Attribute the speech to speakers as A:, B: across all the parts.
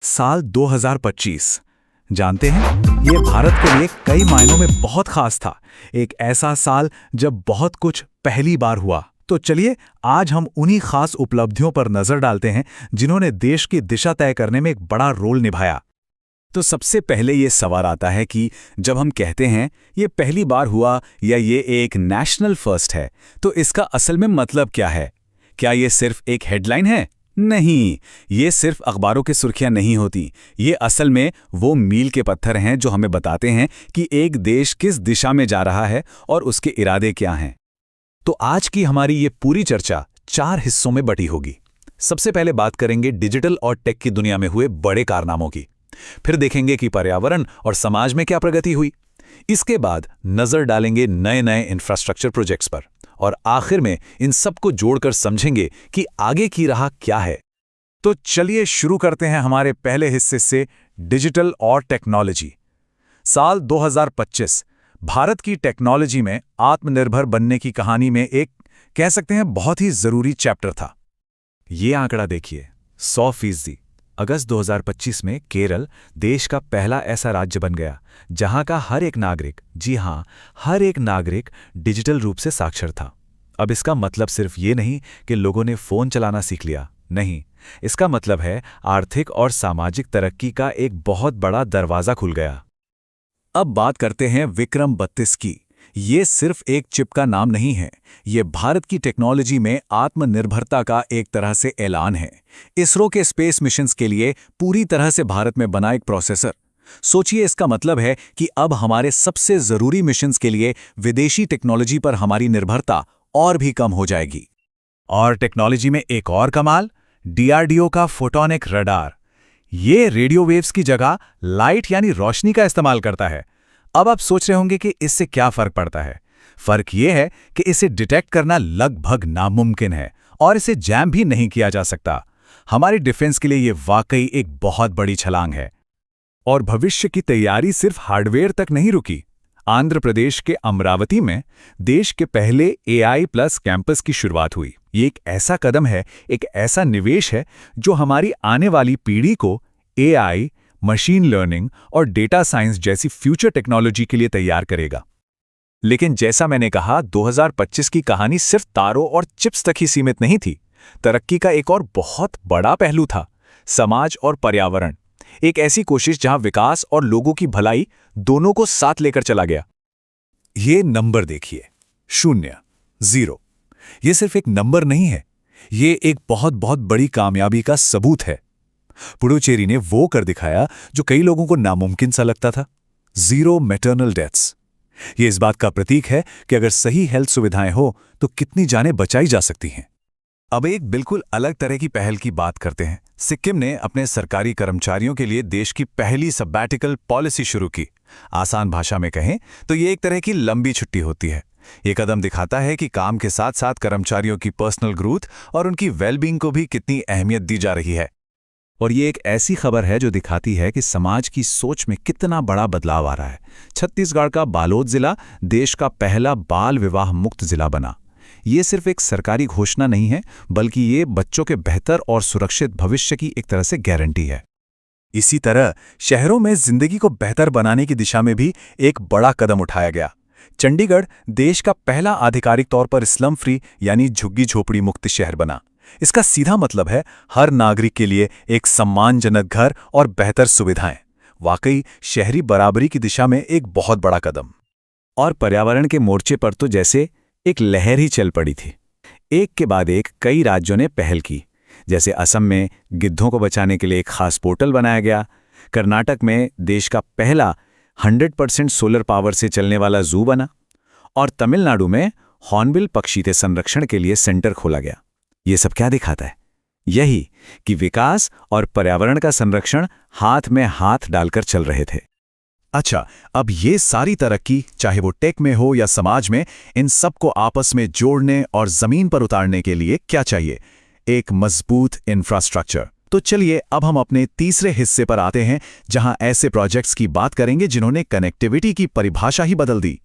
A: साल 2025 जानते हैं, ये भारत के लिए कई मायनों में बहुत खास था। एक ऐसा साल जब बहुत कुछ पहली बार हुआ। तो चलिए आज हम उन्हीं खास उपलब्धियों पर नजर डालते हैं जिन्होंने देश की दिशा तय करने में एक बड़ा रोल निभाया। तो सबसे पहले ये सवाल आता है कि जब हम कहते हैं ये पहली बार हुआ या ये एक नेशनल फर्स्ट है, तो इसका असल में मतलब क्या है? क्या ये सिर्फ एक हेडलाइन है? नहीं, ये सिर्फ अखबारों की सुर्खियां नहीं होती। ये असल में वो मील के पत्थर हैं जो हमें बताते हैं कि एक देश किस दिशा में जा रहा है और उसके इरादे क्या हैं। तो आज की हमारी ये पूरी चर्चा 4 हिस्सों में बटी होगी। सबसे पहले बात करेंगे डिजिटल और टेक की दुनिया में हुए बड़े कारनामों की। फिर देखेंगे कि पर्यावरण और समाज में क्या प्रगति हुई। इसके बाद नजर डालेंगे नए नए इंफ्रास्ट्रक्चर प्रोजेक्ट्स पर और आखिर में इन सबको जोड़कर समझेंगे कि आगे की राह क्या है। तो चलिए शुरू करते हैं हमारे पहले हिस्से से, डिजिटल और टेक्नोलॉजी। साल 2025 भारत की टेक्नोलॉजी में आत्मनिर्भर बनने की कहानी में एक कह सकते हैं बहुत ही जरूरी चैप्टर था। ये आंकड़ा देखिए, 100%। अगस्त 2025 में केरल देश का पहला ऐसा राज्य बन गया जहां का हर एक नागरिक, जी हां, हर एक नागरिक डिजिटल रूप से साक्षर था। अब इसका मतलब सिर्फ ये नहीं कि लोगों ने फोन चलाना सीख लिया, नहीं, इसका मतलब है आर्थिक और सामाजिक तरक्की का एक बहुत बड़ा दरवाजा खुल गया। अब बात करते हैं विक्रम 32 की। ये सिर्फ एक चिप का नाम नहीं है, ये भारत की टेक्नोलॉजी में आत्मनिर्भरता का एक तरह से ऐलान है। इसरो के स्पेस मिशंस के लिए पूरी तरह से भारत में बना एक प्रोसेसर। सोचिए, इसका मतलब है कि अब हमारे सबसे जरूरी मिशंस के लिए विदेशी टेक्नोलॉजी पर हमारी निर्भरता और भी कम हो जाएगी। और टेक्नोलॉजी में एक और कमाल, डीआरडीओ का फोटोनिक रडार। ये रेडियो वेव्स की जगह लाइट यानी रोशनी का इस्तेमाल करता है। अब आप सोच रहे होंगे कि इससे क्या फर्क पड़ता है। फर्क यह है कि इसे डिटेक्ट करना लगभग नामुमकिन है और इसे जैम भी नहीं किया जा सकता। हमारे डिफेंस के लिए यह वाकई एक बहुत बड़ी छलांग है। और भविष्य की तैयारी सिर्फ हार्डवेयर तक नहीं रुकी। आंध्र प्रदेश के अमरावती में देश के पहले AI प्लस कैंपस की शुरुआत हुई। ये एक ऐसा कदम है, एक ऐसा निवेश है जो हमारी आने वाली पीढ़ी को AI, मशीन लर्निंग और डेटा साइंस जैसी फ्यूचर टेक्नोलॉजी के लिए तैयार करेगा। लेकिन जैसा मैंने कहा, 2025 की कहानी सिर्फ तारों और चिप्स तक ही सीमित नहीं थी। तरक्की का एक और बहुत बड़ा पहलू था, समाज और पर्यावरण। एक ऐसी कोशिश जहां विकास और लोगों की भलाई दोनों को साथ लेकर चला गया। ये नंबर देखिए, 0, 0। ये सिर्फ एक नंबर नहीं है, ये एक बहुत बहुत बड़ी कामयाबी का सबूत है। पुडुचेरी ने वो कर दिखाया जो कई लोगों को नामुमकिन सा लगता था, 0 मैटरनल डेथ्स। ये इस बात का प्रतीक है कि अगर सही हेल्थ सुविधाएं हो तो कितनी जानें बचाई जा सकती हैं। अब एक बिल्कुल अलग तरह की पहल की बात करते हैं। सिक्किम ने अपने सरकारी कर्मचारियों के लिए देश की पहली सबैटिकल पॉलिसी शुरू की। आसान भाषा में कहें तो ये एक तरह की लंबी छुट्टी होती है। ये कदम दिखाता है कि काम के साथ साथ कर्मचारियों की पर्सनल ग्रोथ और उनकी वेलबींग को भी कितनी अहमियत दी जा रही है। और ये एक ऐसी खबर है जो दिखाती है कि समाज की सोच में कितना बड़ा बदलाव आ रहा है। छत्तीसगढ़ का बालोद जिला देश का पहला बाल विवाह मुक्त जिला बना। ये सिर्फ एक सरकारी घोषणा नहीं है, बल्कि ये बच्चों के बेहतर और सुरक्षित भविष्य की एक तरह से गारंटी है। इसी तरह शहरों में जिंदगी को बेहतर बनाने की दिशा में भी एक बड़ा कदम उठाया गया। चंडीगढ़ देश का पहला आधिकारिक तौर पर स्लम फ्री यानी झुग्गी झोपड़ी मुक्त शहर बना। इसका सीधा मतलब है हर नागरिक के लिए एक सम्मानजनक घर और बेहतर सुविधाएं। वाकई शहरी बराबरी की दिशा में एक बहुत बड़ा कदम। और पर्यावरण के मोर्चे पर तो जैसे एक लहर ही चल पड़ी थी। एक के बाद एक कई राज्यों ने पहल की। जैसे असम में गिद्धों को बचाने के लिए एक खास पोर्टल बनाया गया। कर्नाटक में देश का पहला 100% सोलर पावर से चलने वाला जू बना। और तमिलनाडु में हॉर्नबिल पक्षी के संरक्षण के लिए सेंटर खोला गया। ये सब क्या दिखाता है? यही कि विकास और पर्यावरण का संरक्षण हाथ में हाथ डालकर चल रहे थे। अच्छा, अब ये सारी तरक्की, चाहे वो टेक में हो या समाज में, इन सबको आपस में जोड़ने और जमीन पर उतारने के लिए क्या चाहिए? एक मजबूत इंफ्रास्ट्रक्चर। तो चलिए अब हम अपने तीसरे हिस्से पर आते हैं, जहां ऐसे प्रोजेक्ट्स की बात करेंगे जिन्होंने कनेक्टिविटी की परिभाषा ही बदल दी।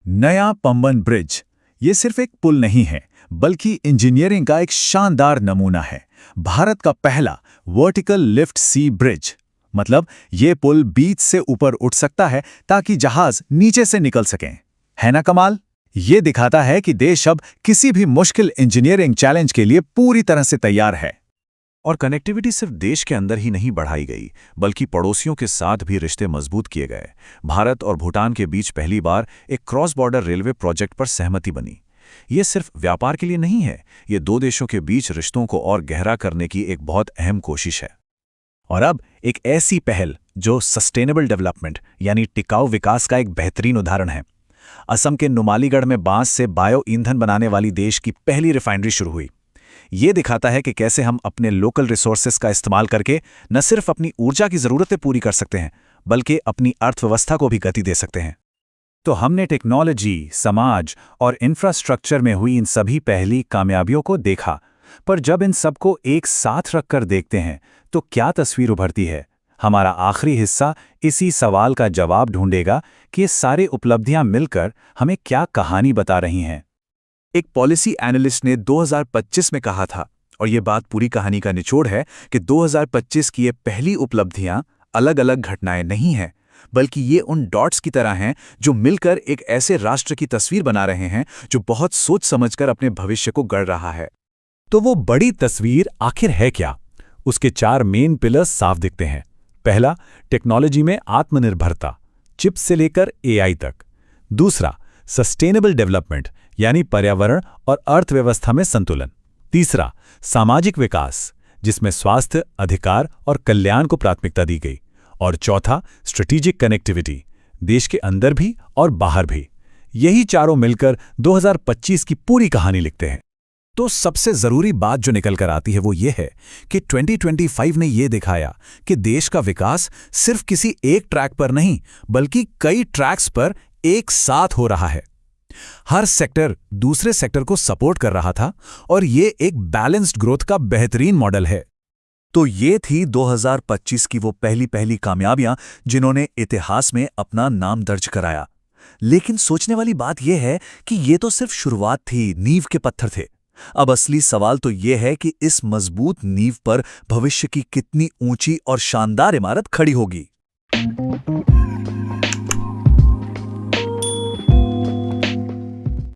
A: नया पंबन ब्रिज। ये सिर्फ एक पुल नहीं है, बल्कि इंजीनियरिंग का एक शानदार नमूना है। भारत का पहला वर्टिकल लिफ्ट सी ब्रिज, मतलब ये पुल बीच से ऊपर उठ सकता है ताकि जहाज नीचे से निकल सकें। है ना कमाल? ये दिखाता है कि देश अब किसी भी मुश्किल इंजीनियरिंग चैलेंज के लिए पूरी तरह से तैयार है। और कनेक्टिविटी सिर्फ देश के अंदर ही नहीं बढ़ाई गई, बल्कि पड़ोसियों के साथ भी रिश्ते मजबूत किए गए। भारत और भूटान के बीच पहली बार एक क्रॉस बॉर्डर रेलवे प्रोजेक्ट पर सहमति बनी। ये सिर्फ व्यापार के लिए नहीं है, ये दो देशों के बीच रिश्तों को और गहरा करने की एक बहुत अहम कोशिश है। और अब एक ऐसी पहल जो सस्टेनेबल डेवलपमेंट यानी टिकाऊ विकास का एक बेहतरीन उदाहरण है। असम के नुमालीगढ़ में बांस से बायो ईंधन बनाने वाली देश की पहली रिफाइनरी शुरू हुई। ये दिखाता है कि कैसे हम अपने लोकल रिसोर्सेज का इस्तेमाल करके न सिर्फ अपनी ऊर्जा की ज़रूरतें पूरी कर सकते हैं, बल्कि अपनी अर्थव्यवस्था को भी गति दे सकते हैं। तो हमने टेक्नोलॉजी, समाज और इंफ्रास्ट्रक्चर में हुई इन सभी पहली कामयाबियों को देखा, पर जब इन सबको एक साथ रखकर देखते हैं तो क्या तस्वीर उभरती है? हमारा आखिरी हिस्सा इसी सवाल का जवाब ढूंढेगा कि ये सारे उपलब्धियां मिलकर हमें क्या कहानी बता रही हैं। एक पॉलिसी एनालिस्ट ने 2025 में कहा था, और ये बात पूरी कहानी का निचोड़ है, कि 2025 की ये पहली उपलब्धियां अलग अलग घटनाएं नहीं हैं, बल्कि ये उन डॉट्स की तरह हैं जो मिलकर एक ऐसे राष्ट्र की तस्वीर बना रहे हैं जो बहुत सोच समझकर अपने भविष्य को गढ़ रहा है। तो वो बड़ी तस्वीर आखिर है क्या? उसके 4 मेन पिलर्स साफ दिखते हैं। पहला, टेक्नोलॉजी में आत्मनिर्भरता, चिप्स से लेकर एआई तक। दूसरा, सस्टेनेबल डेवलपमेंट यानी पर्यावरण और अर्थव्यवस्था में संतुलन। तीसरा, सामाजिक विकास, जिसमें स्वास्थ्य, अधिकार और कल्याण को प्राथमिकता दी गई। और चौथा, स्ट्रेटेजिक कनेक्टिविटी, देश के अंदर भी और बाहर भी। यही चारों मिलकर 2025 की पूरी कहानी लिखते हैं। तो सबसे जरूरी बात जो निकल कर आती है वो ये है कि 2025 ने ये दिखाया कि देश का विकास सिर्फ किसी एक ट्रैक पर नहीं, बल्कि कई ट्रैक्स पर एक साथ हो रहा है। हर सेक्टर दूसरे सेक्टर को सपोर्ट कर रहा था, और ये एक बैलेंस्ड ग्रोथ का बेहतरीन मॉडल है। तो ये थी 2025 की वो पहली कामयाबियां जिन्होंने इतिहास में अपना नाम दर्ज कराया। लेकिन सोचने वाली बात यह है कि ये तो सिर्फ शुरुआत थी, नींव के पत्थर थे। अब असली सवाल तो ये है कि इस मजबूत नींव पर भविष्य की कितनी ऊंची और शानदार इमारत खड़ी होगी।